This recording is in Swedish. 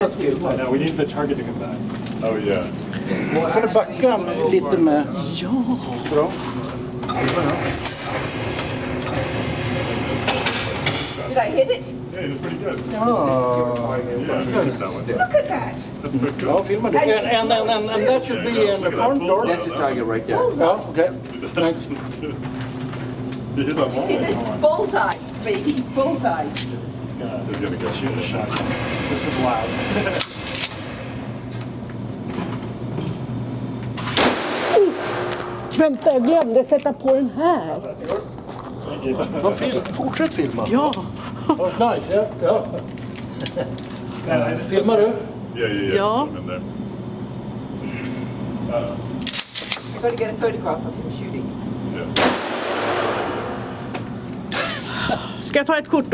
No, we need the target to come back. Oh yeah. Kan du backa lite med... Ja. Bra. Did I hit it? Yeah, you're pretty good. Ah, Yeah, you that one. Look at that. That's pretty good. ja, filma det. And that should be in the front door. That's the target right there. Ja, okej. Thanks. You hit that You see wall. this? Bullseye, baby. Bullseye. He's gonna go. Shoot a shot. This is loud. Vänta, jag glömde sätta på den här. Fortsätt filma. Ja. Oh, nice, ja. Filmar du? Yeah. Ja. Put him in there. I'm going to get a photograph of him shooting. Yeah. Ska jag ta ett kort då?